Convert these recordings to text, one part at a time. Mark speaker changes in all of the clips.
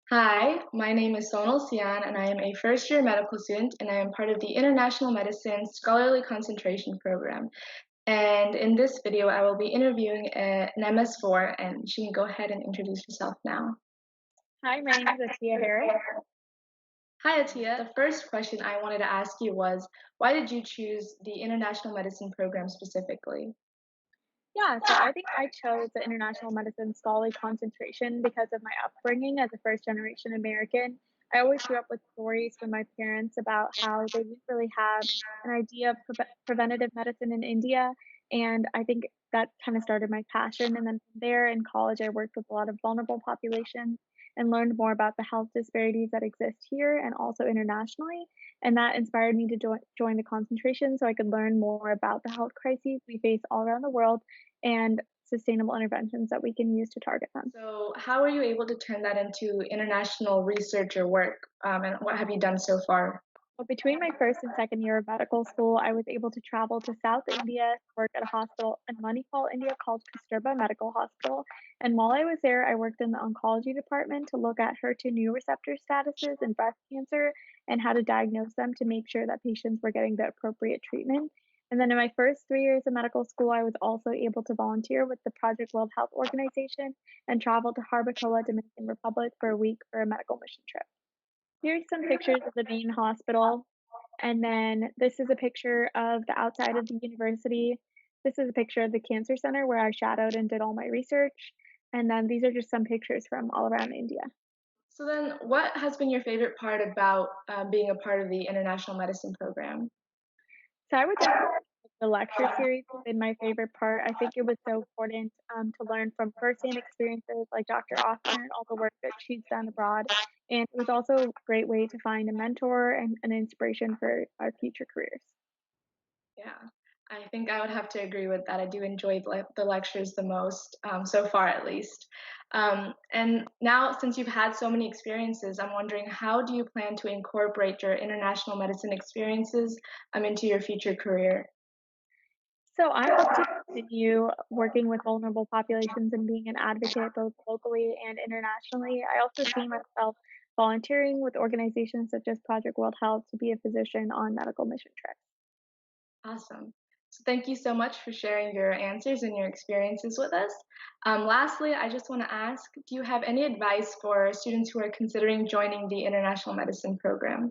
Speaker 1: Hi, my name is Sonal Sian, and I am a first year medical student, and I am part of the International Medicine Scholarly Concentration Program. And in this video, I will be interviewing an MS4, and she can go ahead and introduce herself now.
Speaker 2: Hi, my name is Attiya Harit.
Speaker 1: Hi, Attiya. The first question I wanted to ask you was, why did you choose the International Medicine Program specifically?
Speaker 2: Yeah, so I think I chose the International Medicine Scholarly concentration because of my upbringing as a first generation American. I always grew up with stories from my parents about how they didn't really have an idea of preventative medicine in India. And I think that kind of started my passion. And then from there in college, I worked with a lot of vulnerable populations and learned more about the health disparities that exist here and also internationally. And that inspired me to join the concentration so I could learn more about the health crises we face all around the world and sustainable interventions that we can use to target them.
Speaker 1: So, how were you able to turn that into international research or work, and what have you done so far?
Speaker 2: But between my first and second year of medical school, I was able to travel to South India to work at a hospital in Manipal, India called Kasturba Medical Hospital. And while I was there, I worked in the oncology department to look at HER2 receptor statuses in breast cancer and how to diagnose them to make sure that patients were getting the appropriate treatment. And then in my first 3 years of medical school, I was also able to volunteer with the Project World Health Organization and travel to Barbacoa, Dominican Republic for a week for a medical mission trip. Here's some pictures of the main hospital, and then this is a picture of the outside of the university. This is a picture of the cancer center where I shadowed and did all my research, and then these are just some pictures from all around India.
Speaker 1: So then, what has been your favorite part about being a part of the International Medicine Program?
Speaker 2: So I would definitely say the lecture series has been my favorite part. I think it was so important to learn from firsthand experiences like Dr. Osner and all the work that she's done abroad. And it was also a great way to find a mentor and an inspiration for our future careers.
Speaker 1: Yeah, I think I would have to agree with that. I do enjoy the lectures the most, so far at least. And now, since you've had so many experiences, I'm wondering how do you plan to incorporate your international medicine experiences into your future career?
Speaker 2: So I hope to continue working with vulnerable populations and being an advocate both locally and internationally. I also see myself volunteering with organizations such as Project World Health to be a physician on medical mission trips.
Speaker 1: Awesome. So thank you so much for sharing your answers and your experiences with us. Lastly, I just want to ask, do you have any advice for students who are considering joining the International Medicine Program?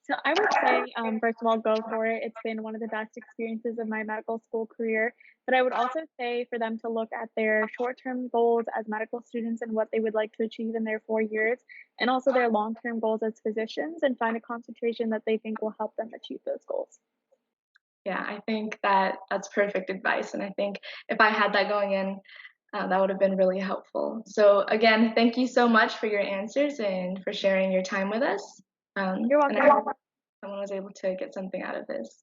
Speaker 2: So I would say, first of all, go for it. It's been one of the best experiences of my medical school career. But I would also say for them to look at their short term goals as medical students and what they would like to achieve in their 4 years, and also their long term goals as physicians, and find a concentration that they think will help them achieve those goals.
Speaker 1: Yeah, I think that that's perfect advice. And I think if I had that going in, that would have been really helpful. So, again, thank you so much for your answers and for sharing your time with us.
Speaker 2: You're
Speaker 1: And I
Speaker 2: welcome.
Speaker 1: hope someone was able to get something out of this.